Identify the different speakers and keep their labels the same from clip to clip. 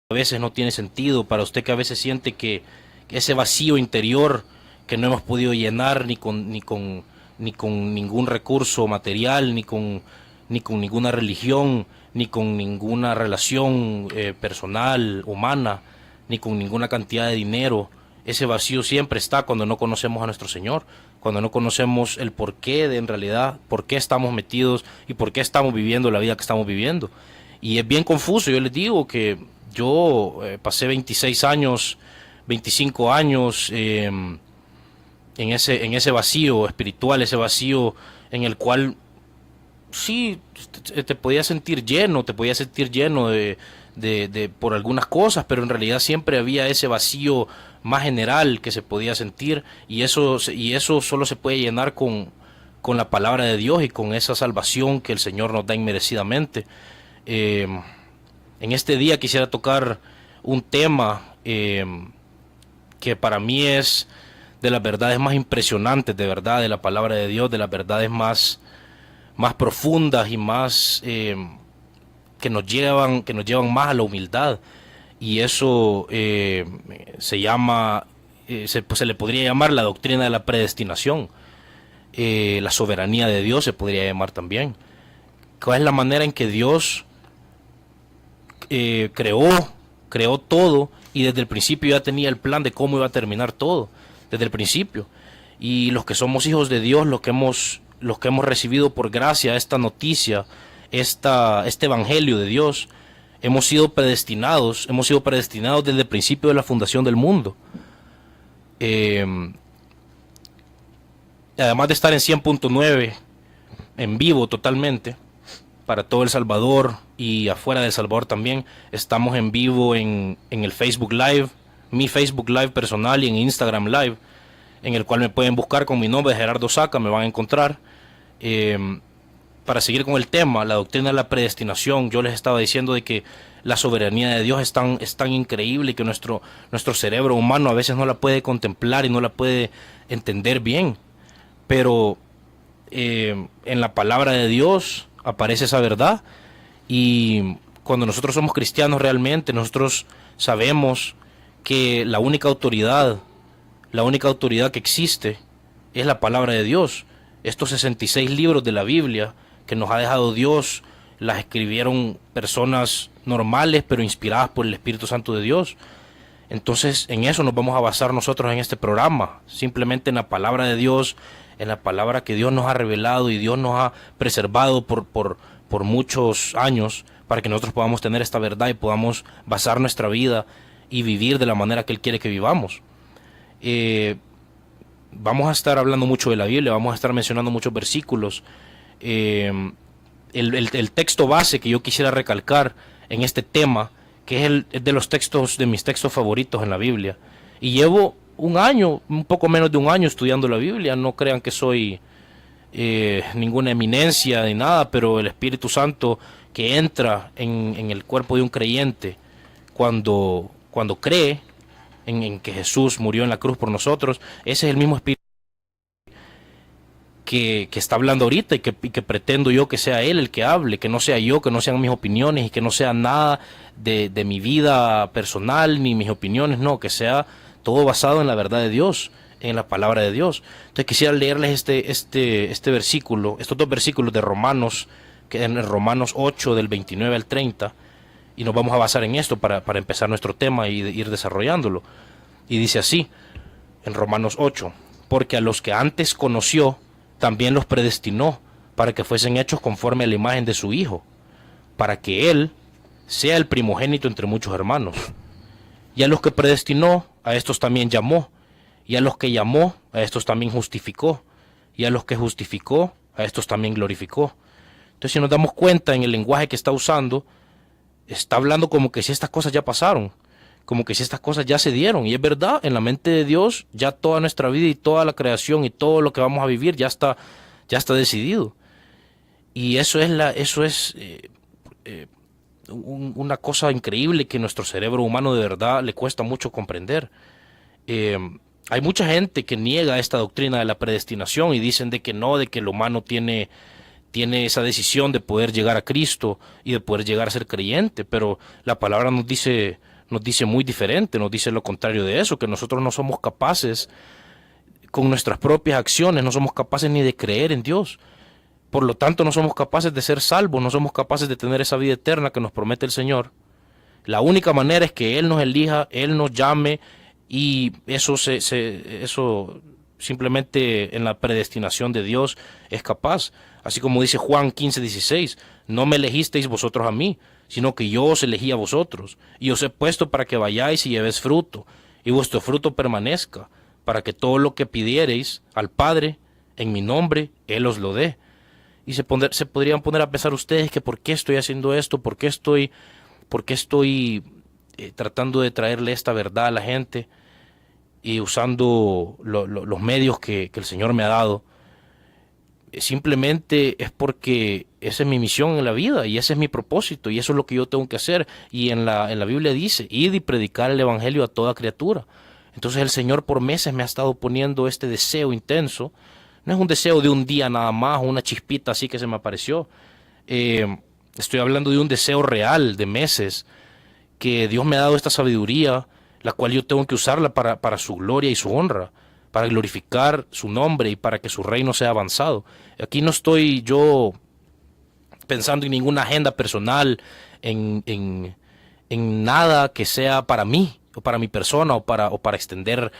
Speaker 1: a veces no tiene sentido, para usted que a veces siente que ese vacío interior que no hemos podido llenar ni con ningún recurso material, ni con ninguna religión, ni con ninguna relación personal, humana, ni con ninguna cantidad de dinero. Ese vacío siempre está cuando no conocemos a nuestro Señor, cuando no conocemos el porqué de en realidad, por qué estamos metidos y por qué estamos viviendo la vida que estamos viviendo. Y es bien confuso. Yo les digo que yo pasé 26 años, 25 años en ese vacío espiritual, ese vacío en el cual sí te podías sentir lleno, te podías sentir lleno por algunas cosas, pero en realidad siempre había ese vacío más general que se podía sentir, y eso solo se puede llenar con la palabra de Dios y con esa salvación que el Señor nos da inmerecidamente. Eh, en este día quisiera tocar un tema que para mí es de las verdades más impresionantes, de verdad, de la palabra de Dios, de las verdades más profundas y más que nos llevan más a la humildad. Y eso se llama, pues se le podría llamar la doctrina de la predestinación, la soberanía de Dios se podría llamar también. ¿Cuál es la manera en que Dios creó todo y desde el principio ya tenía el plan de cómo iba a terminar todo, desde el principio? Y los que somos hijos de Dios, los que hemos recibido por gracia esta noticia, este evangelio de Dios, hemos sido predestinados desde el principio de la fundación del mundo. Eh, Además de estar en 100.9 en vivo totalmente para todo El Salvador y afuera de El Salvador también, estamos en vivo en el Facebook Live, mi Facebook Live personal, y en Instagram Live, en el cual me pueden buscar con mi nombre, Gerardo Saca, me van a encontrar. Eh, para seguir con el tema, la doctrina de la predestinación, yo les estaba diciendo de que la soberanía de Dios es tan increíble que nuestro cerebro humano a veces no la puede contemplar y no la puede entender bien. Pero en la palabra de Dios aparece esa verdad, y cuando nosotros somos cristianos realmente, nosotros sabemos que la única autoridad que existe es la palabra de Dios. Estos 66 libros de la Biblia que nos ha dejado Dios, las escribieron personas normales pero inspiradas por el Espíritu Santo de Dios. Entonces en eso nos vamos a basar nosotros en este programa, simplemente en la palabra de Dios, en la palabra que Dios nos ha revelado y Dios nos ha preservado por muchos años, para que nosotros podamos tener esta verdad y podamos basar nuestra vida y vivir de la manera que Él quiere que vivamos. Vamos a estar hablando mucho de la Biblia, vamos a estar mencionando muchos versículos. El texto base que yo quisiera recalcar en este tema, que es de los textos, de mis textos favoritos en la Biblia, y llevo un año, un poco menos de un año estudiando la Biblia. No crean que soy ninguna eminencia ni nada, pero el Espíritu Santo que entra en el cuerpo de un creyente cuando cree en que Jesús murió en la cruz por nosotros, ese es el mismo Espíritu que está hablando ahorita, y que pretendo yo que sea Él el que hable, que no sea yo, que no sean mis opiniones y que no sea nada de mi vida personal ni mis opiniones, no, que sea todo basado en la verdad de Dios, en la palabra de Dios. Entonces quisiera leerles este versículo, estos dos versículos de Romanos, que en Romanos 8 del 29 al 30, y nos vamos a basar en esto para empezar nuestro tema y ir desarrollándolo. Y dice así, en Romanos 8, porque a los que antes conoció, también los predestinó para que fuesen hechos conforme a la imagen de su Hijo, para que Él sea el primogénito entre muchos hermanos. Y a los que predestinó, a estos también llamó, y a los que llamó, a estos también justificó, y a los que justificó, a estos también glorificó. Entonces, si nos damos cuenta en el lenguaje que está usando, está hablando como que si estas cosas ya pasaron, como que si estas cosas ya se dieron. Y es verdad, en la mente de Dios ya toda nuestra vida y toda la creación y todo lo que vamos a vivir ya está decidido. Y eso es una cosa increíble que nuestro cerebro humano de verdad le cuesta mucho comprender. Eh, Hay mucha gente que niega esta doctrina de la predestinación y dicen de que no, de que el humano tiene esa decisión de poder llegar a Cristo y de poder llegar a ser creyente, pero la palabra nos dice muy diferente, nos dice lo contrario de eso, que nosotros no somos capaces, con nuestras propias acciones, no somos capaces ni de creer en Dios. Por lo tanto, no somos capaces de ser salvos, no somos capaces de tener esa vida eterna que nos promete el Señor. La única manera es que Él nos elija, Él nos llame, y eso simplemente en la predestinación de Dios es capaz. Así como dice Juan 15:16, no me elegisteis vosotros a mí, sino que yo os elegí a vosotros, y os he puesto para que vayáis y llevéis fruto, y vuestro fruto permanezca, para que todo lo que pidiereis al Padre en mi nombre, Él os lo dé. Y se podrían poner a pensar ustedes que por qué estoy haciendo esto, por qué estoy tratando de traerle esta verdad a la gente y usando los medios que el Señor me ha dado. Simplemente es porque esa es mi misión en la vida y ese es mi propósito y eso es lo que yo tengo que hacer. Y en la Biblia dice, id y predicar el evangelio a toda criatura. Entonces el Señor por meses me ha estado poniendo este deseo intenso. No es un deseo de un día nada más, una chispita así que se me apareció. Estoy hablando de un deseo real de meses, que Dios me ha dado esta sabiduría, la cual yo tengo que usarla para su gloria y su honra, para glorificar su nombre y para que su reino sea avanzado. Aquí no estoy yo pensando en ninguna agenda personal, en nada que sea para mí, o para mi persona, o para extender,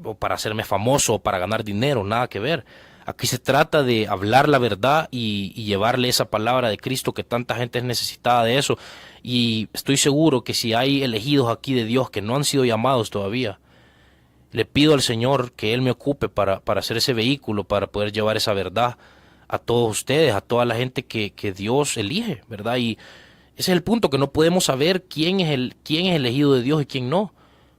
Speaker 1: o para hacerme famoso, o para ganar dinero, nada que ver. Aquí se trata de hablar la verdad y llevarle esa palabra de Cristo, que tanta gente es necesitada de eso. Y estoy seguro que si hay elegidos aquí de Dios que no han sido llamados todavía, le pido al Señor que Él me ocupe para hacer ese vehículo, para poder llevar esa verdad a todos ustedes, a toda la gente que Dios elige, ¿verdad? Y ese es el punto, que no podemos saber quién es elegido de Dios y quién no.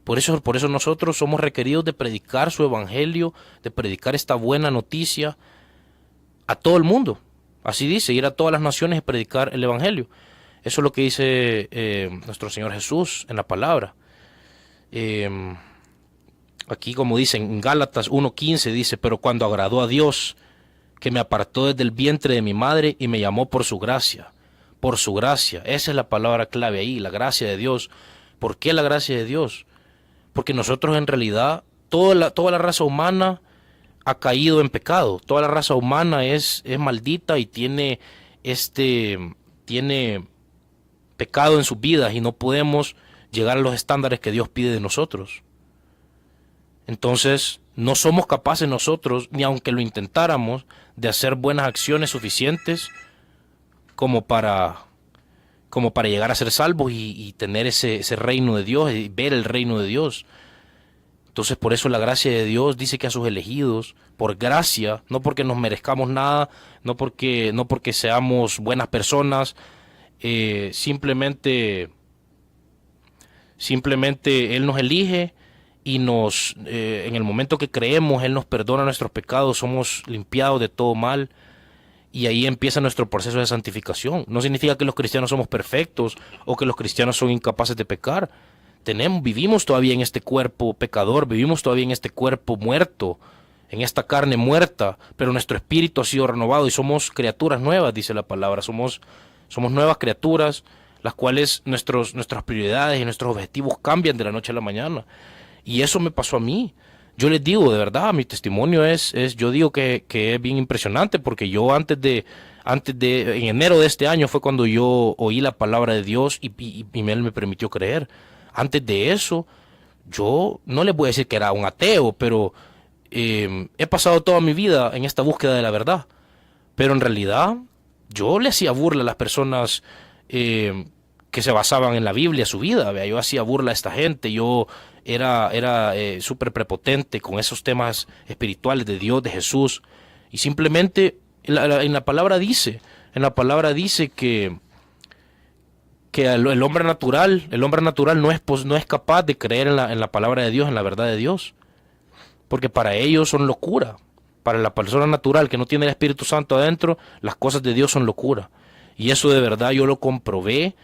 Speaker 1: Por eso nosotros somos requeridos de predicar su evangelio, de predicar esta buena noticia a todo el mundo. Así dice, ir a todas las naciones y predicar el evangelio. Eso es lo que dice nuestro Señor Jesús en la palabra. Aquí, como dice en Gálatas 1:15, dice, pero cuando agradó a Dios, que me apartó desde el vientre de mi madre y me llamó por su gracia. Por su gracia, esa es la palabra clave ahí, la gracia de Dios. ¿Por qué la gracia de Dios? Porque nosotros en realidad, toda la raza humana ha caído en pecado. Toda la raza humana es maldita y tiene pecado en sus vidas y no podemos llegar a los estándares que Dios pide de nosotros. Entonces, no somos capaces nosotros, ni aunque lo intentáramos, de hacer buenas acciones suficientes como para llegar a ser salvos y tener ese reino de Dios, y ver el reino de Dios. Entonces, por eso la gracia de Dios dice que a sus elegidos, por gracia, no porque nos merezcamos nada, no porque seamos buenas personas, simplemente Él nos elige y en el momento que creemos, Él nos perdona nuestros pecados, somos limpiados de todo mal. Y ahí empieza nuestro proceso de santificación. No significa que los cristianos somos perfectos o que los cristianos son incapaces de pecar. Vivimos todavía en este cuerpo pecador, vivimos todavía en este cuerpo muerto, en esta carne muerta, pero nuestro espíritu ha sido renovado y somos criaturas nuevas, dice la palabra. Somos nuevas criaturas, las cuales nuestras prioridades y nuestros objetivos cambian de la noche a la mañana. Y eso me pasó a mí. Yo les digo, de verdad, mi testimonio yo digo que es bien impresionante, porque yo en enero de este año fue cuando yo oí la palabra de Dios y Él me permitió creer. Antes de eso, yo no les voy a decir que era un ateo, pero he pasado toda mi vida en esta búsqueda de la verdad. Pero en realidad, yo le hacía burla a las personas que se basaban en la Biblia, su vida. ¿Vea? Yo hacía burla a esta gente, yo era súper prepotente con esos temas espirituales de Dios, de Jesús, y simplemente en la palabra dice que el hombre natural no es capaz de creer en la palabra de Dios, en la verdad de Dios, porque para ellos son locura. Para la persona natural que no tiene el Espíritu Santo adentro, las cosas de Dios son locura. Y eso de verdad yo lo comprobé,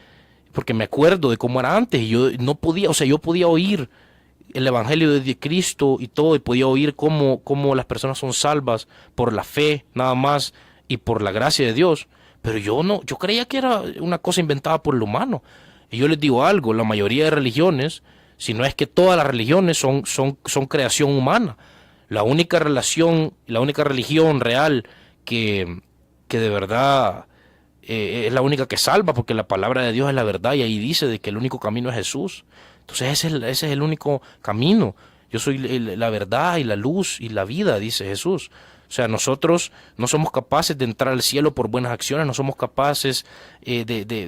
Speaker 1: porque me acuerdo de cómo era antes, y yo no podía, yo podía oír el evangelio de Cristo y todo, y podía oír cómo las personas son salvas por la fe nada más y por la gracia de Dios, pero yo creía que era una cosa inventada por el humano. Y yo les digo algo, la mayoría de religiones, si no es que todas las religiones son creación humana. La única relación, la única religión real que de verdad es la única que salva, porque la palabra de Dios es la verdad y ahí dice de que el único camino es Jesús. Entonces ese es el único camino. Yo soy la verdad y la luz y la vida, dice Jesús. O sea, nosotros no somos capaces de entrar al cielo por buenas acciones, no somos capaces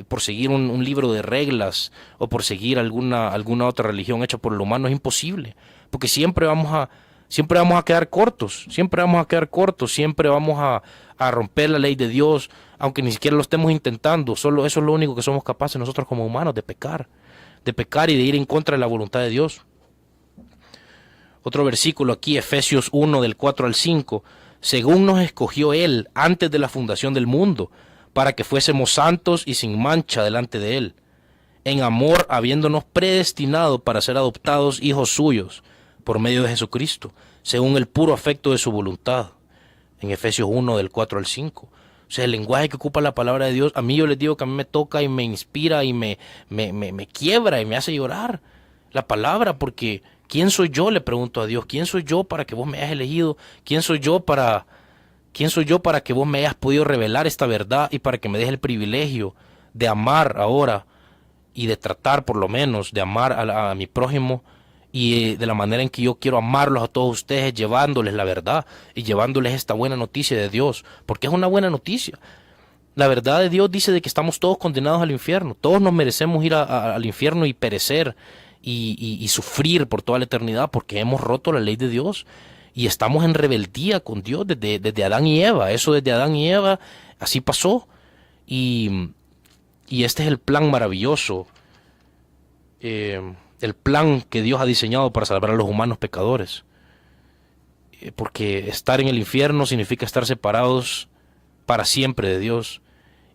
Speaker 1: por seguir un libro de reglas o por seguir alguna otra religión hecha por el humano. Es imposible, porque siempre vamos a quedar cortos, siempre vamos a quedar cortos, siempre vamos a romper la ley de Dios, aunque ni siquiera lo estemos intentando. Solo eso es lo único que somos capaces nosotros como humanos, de pecar y de ir en contra de la voluntad de Dios. Otro versículo aquí, Efesios 1 del 4 al 5. Según nos escogió Él antes de la fundación del mundo, para que fuésemos santos y sin mancha delante de Él, en amor habiéndonos predestinado para ser adoptados hijos suyos, por medio de Jesucristo, según el puro afecto de su voluntad. En Efesios 1 del 4 al 5. O sea, el lenguaje que ocupa la palabra de Dios, a mí yo les digo que a mí me toca y me inspira y me quiebra y me hace llorar la palabra, porque ¿quién soy yo? Le pregunto a Dios, ¿quién soy yo para que vos me hayas elegido? ¿Quién soy yo para que vos me hayas podido revelar esta verdad y para que me des el privilegio de amar ahora y de tratar por lo menos de amar a mi prójimo y de la manera en que yo quiero amarlos a todos ustedes, llevándoles la verdad y llevándoles esta buena noticia de Dios, porque es una buena noticia. La verdad de Dios dice de que estamos todos condenados al infierno, todos nos merecemos ir al infierno y perecer y sufrir por toda la eternidad porque hemos roto la ley de Dios y estamos en rebeldía con Dios desde Adán y Eva. Eso desde Adán y Eva así pasó y este es el plan maravilloso, el plan que Dios ha diseñado para salvar a los humanos pecadores, porque estar en el infierno significa estar separados para siempre de Dios.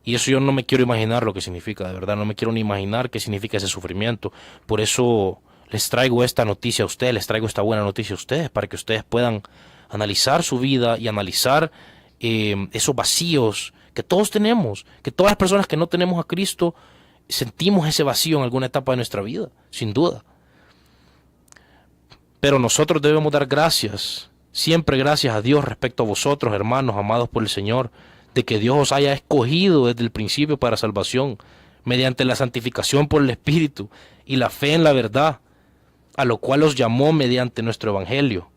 Speaker 1: Y eso yo no me quiero imaginar lo que significa, de verdad, no me quiero ni imaginar qué significa ese sufrimiento. Por eso les traigo esta noticia a ustedes, les traigo esta buena noticia a ustedes, para que ustedes puedan analizar su vida y analizar esos vacíos que todos tenemos, que todas las personas que no tenemos a Cristo sentimos ese vacío en alguna etapa de nuestra vida, sin duda. Pero nosotros debemos dar gracias, siempre gracias a Dios respecto a vosotros, hermanos, amados por el Señor, de que Dios os haya escogido desde el principio para salvación, mediante la santificación por el Espíritu y la fe en la verdad, a lo cual os llamó mediante nuestro Evangelio,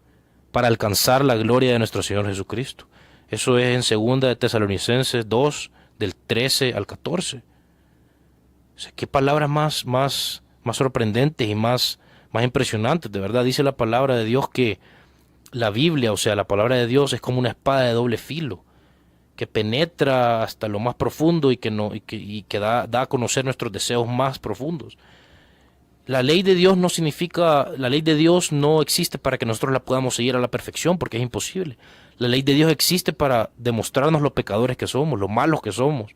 Speaker 1: para alcanzar la gloria de nuestro Señor Jesucristo. Eso es en 2 de Tesalonicenses 2, del 13 al 14. O sea, qué palabras más sorprendentes y más impresionantes. De verdad, dice la palabra de Dios que la Biblia, o sea, la palabra de Dios es como una espada de doble filo, que penetra hasta lo más profundo y que da a conocer nuestros deseos más profundos. La ley de Dios la ley de Dios no existe para que nosotros la podamos seguir a la perfección, porque es imposible. La ley de Dios existe para demostrarnos los pecadores que somos, lo malos que somos,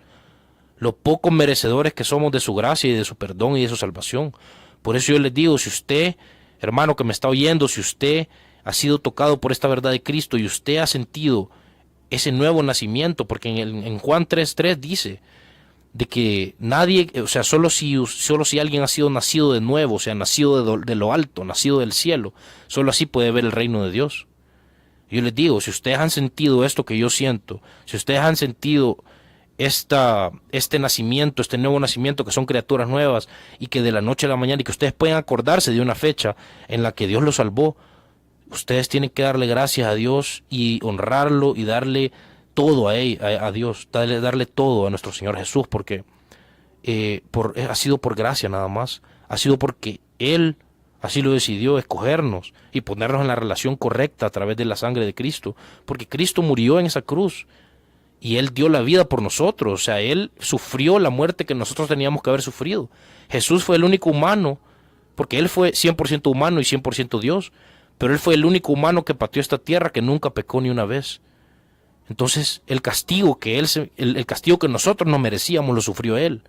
Speaker 1: lo poco merecedores que somos de su gracia y de su perdón y de su salvación. Por eso yo les digo, si usted, hermano que me está oyendo, si usted ha sido tocado por esta verdad de Cristo y usted ha sentido ese nuevo nacimiento, porque en Juan 3:3 dice de que nadie, o sea, solo si alguien ha sido nacido de nuevo, o sea, nacido de lo alto, nacido del cielo, solo así puede ver el reino de Dios. Yo les digo, si ustedes han sentido esto que yo siento, si ustedes han sentido este nacimiento, este nuevo nacimiento, que son criaturas nuevas y que de la noche a la mañana, y que ustedes pueden acordarse de una fecha en la que Dios los salvó, ustedes tienen que darle gracias a Dios y honrarlo y darle todo a Dios, darle todo a nuestro Señor Jesús, porque ha sido por gracia nada más, ha sido porque Él así lo decidió, escogernos y ponernos en la relación correcta a través de la sangre de Cristo, porque Cristo murió en esa cruz y Él dio la vida por nosotros, o sea, Él sufrió la muerte que nosotros teníamos que haber sufrido. Jesús fue el único humano, porque Él fue 100% humano y 100% Dios, pero Él fue el único humano que pateó esta tierra, que nunca pecó ni una vez. Entonces el castigo el castigo que nosotros no merecíamos lo sufrió Él.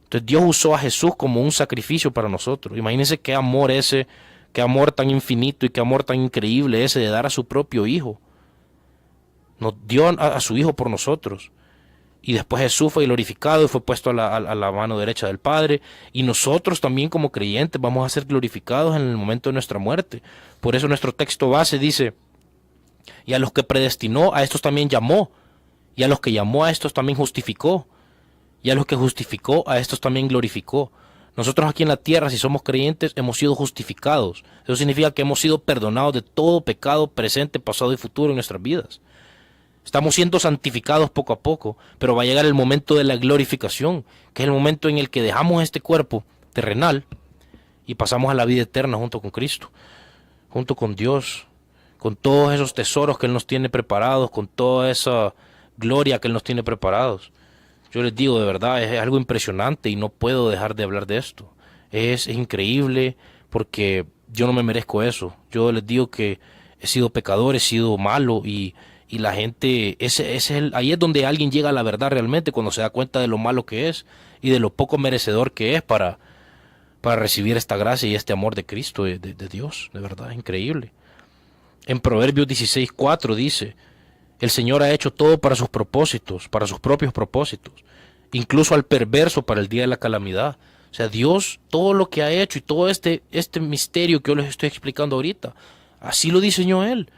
Speaker 1: Entonces Dios usó a Jesús como un sacrificio para nosotros. Imagínense qué amor ese, qué amor tan infinito y qué amor tan increíble ese de dar a su propio Hijo. Nos dio a su Hijo por nosotros. y después Jesús fue glorificado y fue puesto a la mano derecha del Padre, y nosotros también como creyentes vamos a ser glorificados en el momento de nuestra muerte. Por eso nuestro texto base dice, y a los que predestinó, a estos también llamó, y a los que llamó, a estos también justificó, y a los que justificó, a estos también glorificó. Nosotros aquí en la tierra, si somos creyentes, hemos sido justificados. Eso significa que hemos sido perdonados de todo pecado presente, pasado y futuro en nuestras vidas. Estamos siendo santificados poco a poco, pero va a llegar el momento de la glorificación, que es el momento en el que dejamos este cuerpo terrenal y pasamos a la vida eterna junto con Cristo, junto con Dios, con todos esos tesoros que Él nos tiene preparados, con toda esa gloria que Él nos tiene preparados. Yo les digo, de verdad, es algo impresionante y no puedo dejar de hablar de esto. Es increíble porque yo no me merezco eso. Yo les digo que he sido pecador, he sido malo y la gente, ahí es donde alguien llega a la verdad realmente, cuando se da cuenta de lo malo que es y de lo poco merecedor que es para recibir esta gracia y este amor de Cristo, de Dios. De verdad, es increíble. En Proverbios 16:4 dice, el Señor ha hecho todo para sus propósitos, para sus propios propósitos, incluso al perverso para el día de la calamidad. O sea, Dios, todo lo que ha hecho y todo este misterio que yo les estoy explicando ahorita, así lo diseñó Él.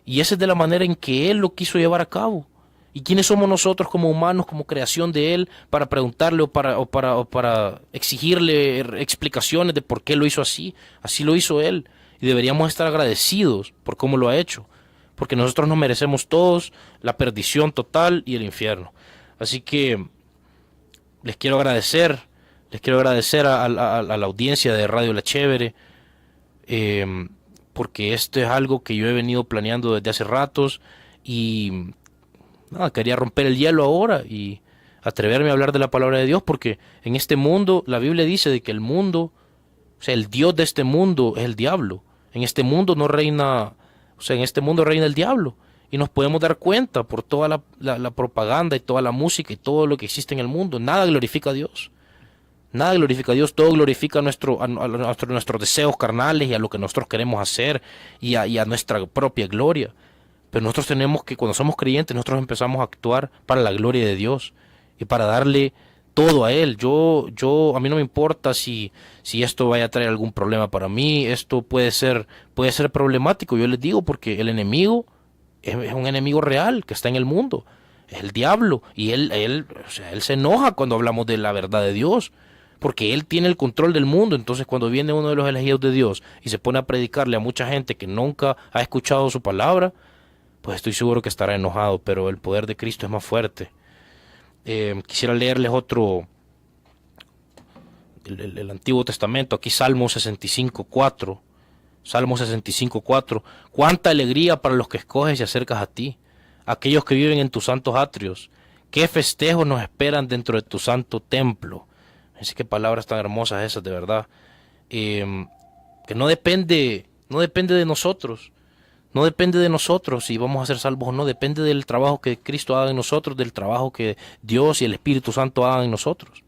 Speaker 1: Y esa es de la manera en que Él lo quiso llevar a cabo. ¿Y quiénes somos nosotros como humanos, como creación de Él, para preguntarle o para exigirle explicaciones de por qué lo hizo así? Así lo hizo Él. Y deberíamos estar agradecidos por cómo lo ha hecho. Porque nosotros nos merecemos todos la perdición total y el infierno. Así que les quiero agradecer a la audiencia de Radio La Chévere, porque esto es algo que yo he venido planeando desde hace ratos y nada, quería romper el hielo ahora y atreverme a hablar de la palabra de Dios, porque en este mundo, la Biblia dice de que el mundo, o sea, el Dios de este mundo es el diablo. En este mundo no reina, o sea, en este mundo reina el diablo. Y nos podemos dar cuenta por toda la propaganda y toda la música y todo lo que existe en el mundo. Nada glorifica a Dios. Nada glorifica a Dios, todo glorifica a nuestros deseos carnales y a lo que nosotros queremos hacer y a nuestra propia gloria. Pero nosotros tenemos que, cuando somos creyentes, nosotros empezamos a actuar para la gloria de Dios y para darle todo a Él. A mí no me importa si esto vaya a traer algún problema para mí. Esto puede ser problemático, yo les digo, porque el enemigo es un enemigo real que está en el mundo. Es el diablo y él se enoja cuando hablamos de la verdad de Dios, porque Él tiene el control del mundo. Entonces cuando viene uno de los elegidos de Dios y se pone a predicarle a mucha gente que nunca ha escuchado su palabra, pues estoy seguro que estará enojado, pero el poder de Cristo es más fuerte. Quisiera leerles otro, el Antiguo Testamento, aquí Salmo 65:4. Salmo 65:4. Cuánta alegría para los que escoges y acercas a ti, aquellos que viven en tus santos atrios. Qué festejos nos esperan dentro de tu santo templo. Así que palabras tan hermosas esas, de verdad. Que no depende de nosotros. No depende de nosotros si vamos a ser salvos o no. Depende del trabajo que Cristo haga en nosotros, del trabajo que Dios y el Espíritu Santo hagan en nosotros.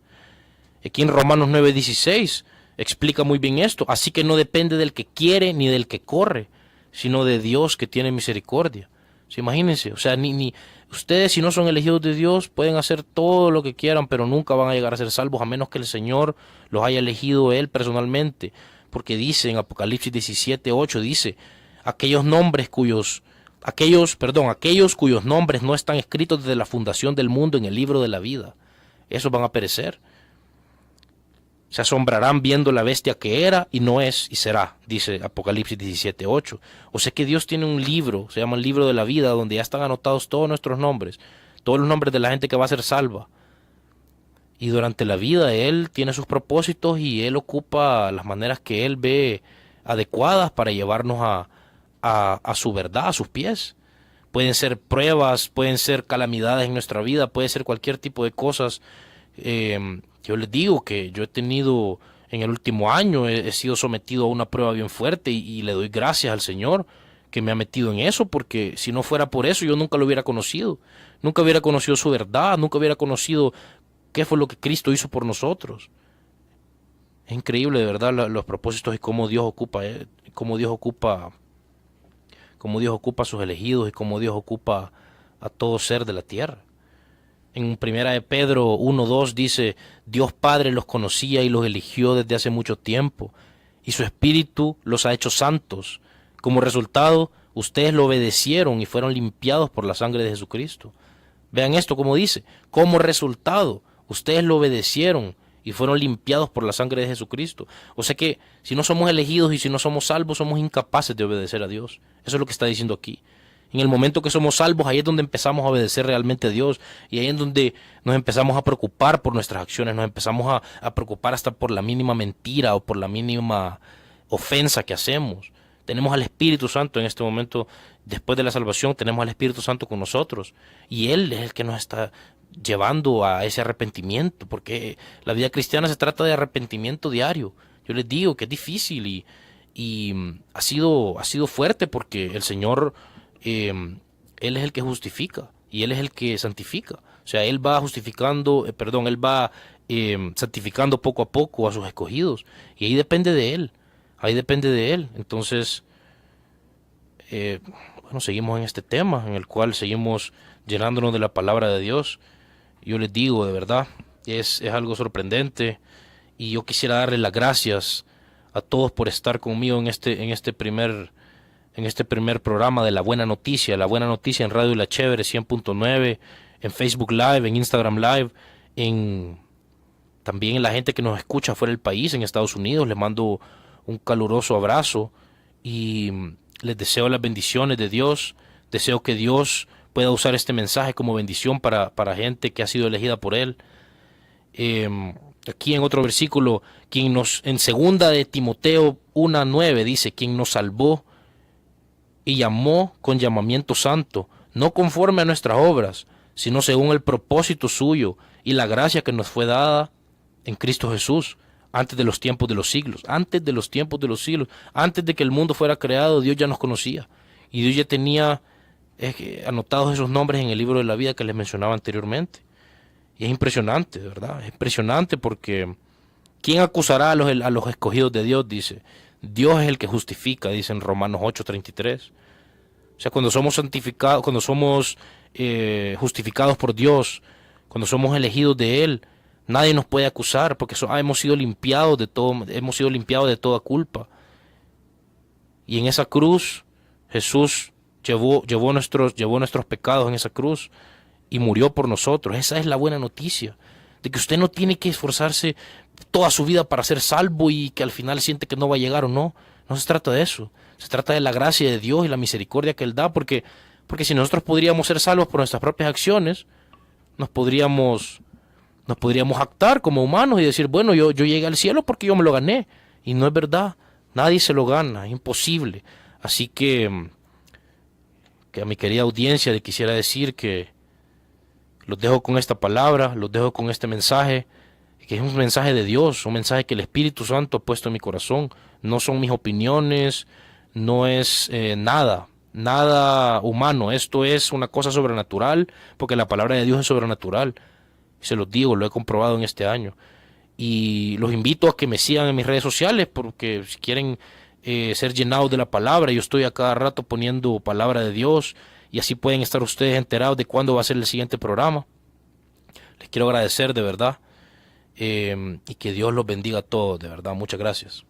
Speaker 1: Aquí en Romanos 9:16 explica muy bien esto. Así que no depende del que quiere ni del que corre, sino de Dios que tiene misericordia. ¿Sí? Imagínense, o sea, ni ustedes, si no son elegidos de Dios, pueden hacer todo lo que quieran, pero nunca van a llegar a ser salvos a menos que el Señor los haya elegido Él personalmente. Porque dice en Apocalipsis 17:8, dice, aquellos cuyos nombres no están escritos desde la fundación del mundo en el libro de la vida, esos van a perecer. Se asombrarán viendo la bestia que era y no es y será, dice Apocalipsis 17:8. O sea que Dios tiene un libro, se llama el libro de la vida, donde ya están anotados todos nuestros nombres, todos los nombres de la gente que va a ser salva. Y durante la vida Él tiene sus propósitos y Él ocupa las maneras que Él ve adecuadas para llevarnos a su verdad, a sus pies. Pueden ser pruebas, pueden ser calamidades en nuestra vida, puede ser cualquier tipo de cosas. Yo les digo que yo he tenido, en el último año, he sido sometido a una prueba bien fuerte y le doy gracias al Señor que me ha metido en eso, porque si no fuera por eso yo nunca lo hubiera conocido. Nunca hubiera conocido su verdad, nunca hubiera conocido qué fue lo que Cristo hizo por nosotros. Es increíble, de verdad, los propósitos y cómo Dios ocupa, cómo Dios ocupa a sus elegidos y cómo Dios ocupa a todo ser de la tierra. En primera de Pedro 1:2 dice, Dios Padre los conocía y los eligió desde hace mucho tiempo, y su Espíritu los ha hecho santos. Como resultado, ustedes lo obedecieron y fueron limpiados por la sangre de Jesucristo. Vean esto como dice, como resultado, ustedes lo obedecieron y fueron limpiados por la sangre de Jesucristo. O sea que si no somos elegidos y si no somos salvos, somos incapaces de obedecer a Dios. Eso es lo que está diciendo aquí. En el momento que somos salvos, ahí es donde empezamos a obedecer realmente a Dios. Y ahí es donde nos empezamos a preocupar por nuestras acciones, nos empezamos a preocupar hasta por la mínima mentira o por la mínima ofensa que hacemos. Tenemos al Espíritu Santo en este momento, después de la salvación, tenemos al Espíritu Santo con nosotros. Y Él es el que nos está llevando a ese arrepentimiento, porque la vida cristiana se trata de arrepentimiento diario. Yo les digo que es difícil y ha sido fuerte porque el Señor, Él es el que justifica y Él es el que santifica. O sea, Él va justificando, Él va santificando poco a poco a sus escogidos. Y ahí depende de Él. Ahí depende de Él. Entonces, bueno, seguimos en este tema en el cual seguimos llenándonos de la palabra de Dios. Yo les digo, de verdad, es algo sorprendente. Y yo quisiera darle las gracias a todos por estar conmigo en este primer programa de La Buena Noticia en Radio La Chévere 100.9, en Facebook Live, en Instagram Live, también en la gente que nos escucha fuera del país, en Estados Unidos. Les mando un caluroso abrazo y les deseo las bendiciones de Dios. Deseo que Dios pueda usar este mensaje como bendición para gente que ha sido elegida por Él. Aquí en otro versículo, en segunda de Timoteo 1:9 dice, quien nos salvó y llamó con llamamiento santo, no conforme a nuestras obras, sino según el propósito suyo y la gracia que nos fue dada en Cristo Jesús, antes de los tiempos de los siglos, antes de que el mundo fuera creado. Dios ya nos conocía y Dios ya tenía anotados esos nombres en el libro de la vida que les mencionaba anteriormente. Y es impresionante, de verdad, es impresionante porque ¿quién acusará a los escogidos de Dios? Dice, Dios es el que justifica, dice en Romanos 8:33. O sea, cuando somos santificados, cuando somos justificados por Dios, cuando somos elegidos de Él, nadie nos puede acusar porque hemos sido limpiados de toda culpa. Y en esa cruz, Jesús llevó nuestros pecados en esa cruz y murió por nosotros. Esa es la buena noticia, de que usted no tiene que esforzarse toda su vida para ser salvo y que al final siente que no va a llegar o no. No se trata de eso. Se trata de la gracia de Dios y la misericordia que Él da, porque si nosotros podríamos ser salvos por nuestras propias acciones, nos podríamos jactar como humanos y decir, bueno, yo llegué al cielo porque yo me lo gané. Y no es verdad. Nadie se lo gana. Es imposible. Así que a mi querida audiencia le quisiera decir que los dejo con esta palabra, los dejo con este mensaje, que es un mensaje de Dios, un mensaje que el Espíritu Santo ha puesto en mi corazón. No son mis opiniones, no es nada humano. Esto es una cosa sobrenatural, porque la palabra de Dios es sobrenatural. Se los digo, lo he comprobado en este año. Y los invito a que me sigan en mis redes sociales, porque si quieren ser llenados de la palabra, yo estoy a cada rato poniendo palabra de Dios, y así pueden estar ustedes enterados de cuándo va a ser el siguiente programa. Les quiero agradecer de verdad, y que Dios los bendiga a todos, de verdad. Muchas gracias.